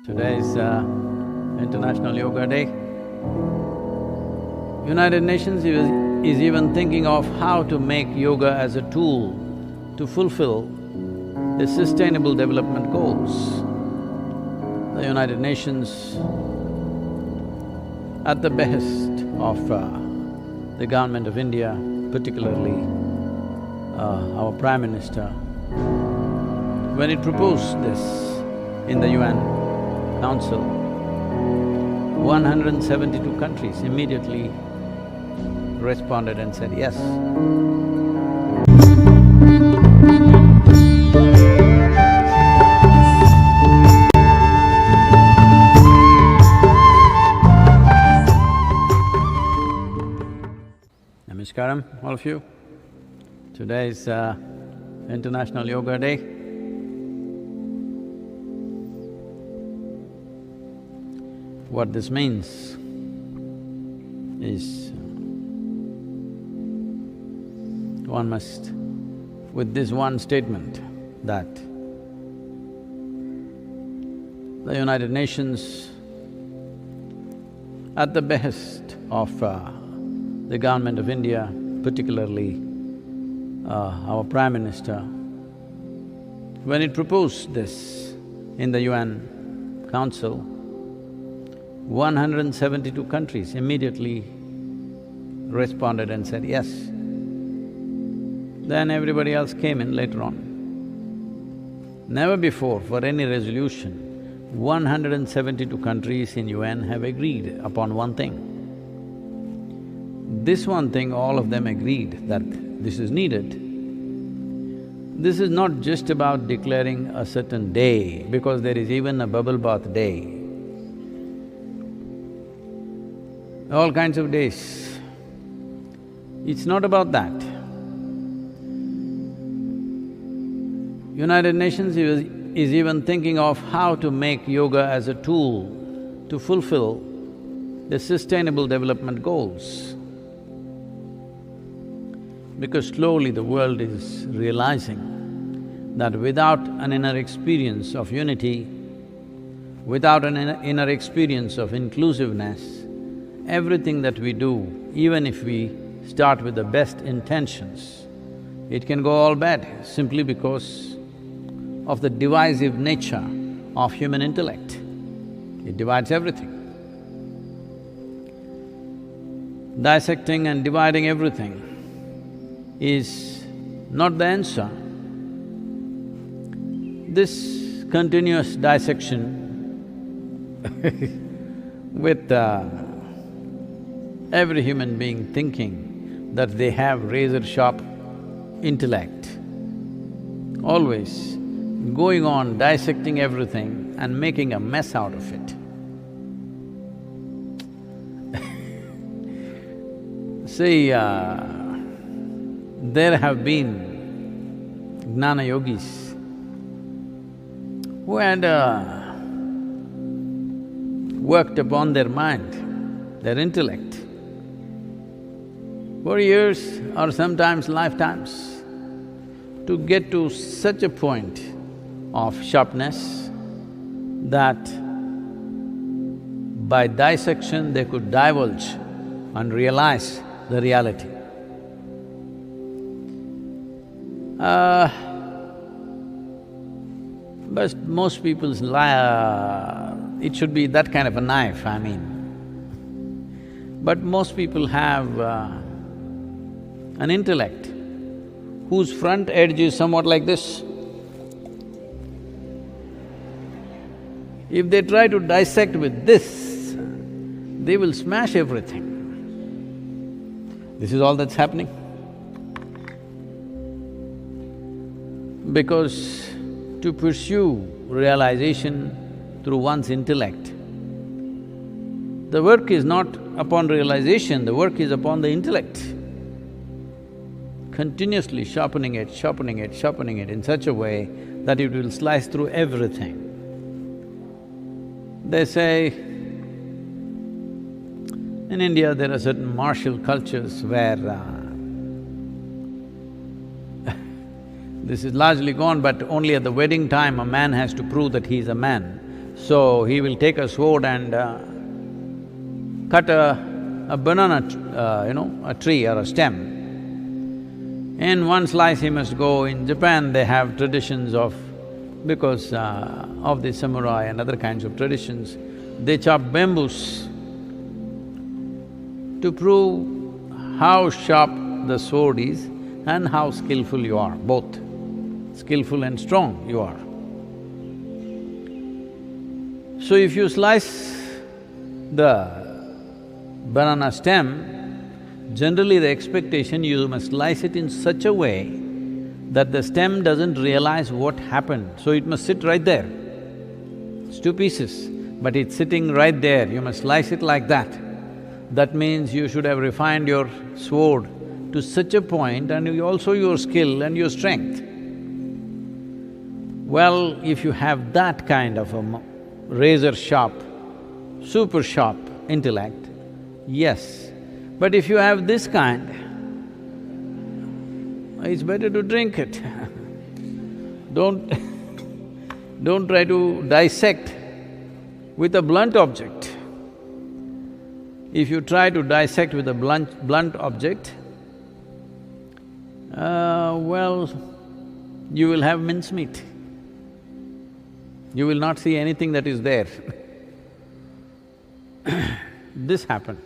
Today is International Yoga Day. United Nations is even thinking of how to make yoga as a tool to fulfill the Sustainable Development Goals. The United Nations, at the behest of the government of India, particularly our Prime Minister, when it proposed this in the UN Council, 172 countries immediately responded and said yes. Namaskaram, all of you. Today is International Yoga Day. What this means is, one must, with this one statement, that the United Nations, at the behest of the government of India, particularly our Prime Minister, when it proposed this in the UN Council, 172 countries immediately responded and said yes. Then everybody else came in later on. Never before, for any resolution, 172 countries in UN have agreed upon one thing. This one thing, all of them agreed that this is needed. This is not just about declaring a certain day, because there is even a bubble bath day. All kinds of days. It's not about that. United Nations is even thinking of how to make yoga as a tool to fulfill the Sustainable Development Goals. Because slowly the world is realizing that without an inner experience of unity, without an inner experience of inclusiveness, everything that we do, even if we start with the best intentions, it can go all bad simply because of the divisive nature of human intellect. It divides everything. Dissecting and dividing everything is not the answer. This continuous dissection with every human being thinking that they have razor-sharp intellect, always going on dissecting everything and making a mess out of it. See, there have been Gnana yogis who had worked upon their mind, their intellect, for years or sometimes lifetimes, to get to such a point of sharpness that by dissection they could divulge and realize the reality. But most people's it should be that kind of a knife, I mean. But most people have an intellect whose front edge is somewhat like this. If they try to dissect with this, they will smash everything. This is all that's happening. Because to pursue realization through one's intellect, the work is not upon realization, the work is upon the intellect. Continuously sharpening it in such a way that it will slice through everything. They say, in India there are certain martial cultures where This is largely gone, but only at the wedding time a man has to prove that he is a man. So he will take a sword and cut a banana, a tree or a stem. In one slice he must go. In Japan they have traditions of… because of the samurai and other kinds of traditions, they chop bamboos to prove how sharp the sword is and how skillful you are, both skillful and strong you are. So if you slice the banana stem, generally the expectation you must slice it in such a way that the stem doesn't realize what happened, so it must sit right there. It's two pieces, but it's sitting right there, you must slice it like that. That means you should have refined your sword to such a point and also your skill and your strength. Well, if you have that kind of a razor-sharp, super-sharp intellect, yes. But if you have this kind, it's better to drink it. Don't try to dissect with a blunt object. If you try to dissect with a blunt object, well, you will have mincemeat. You will not see anything that is there. This happened.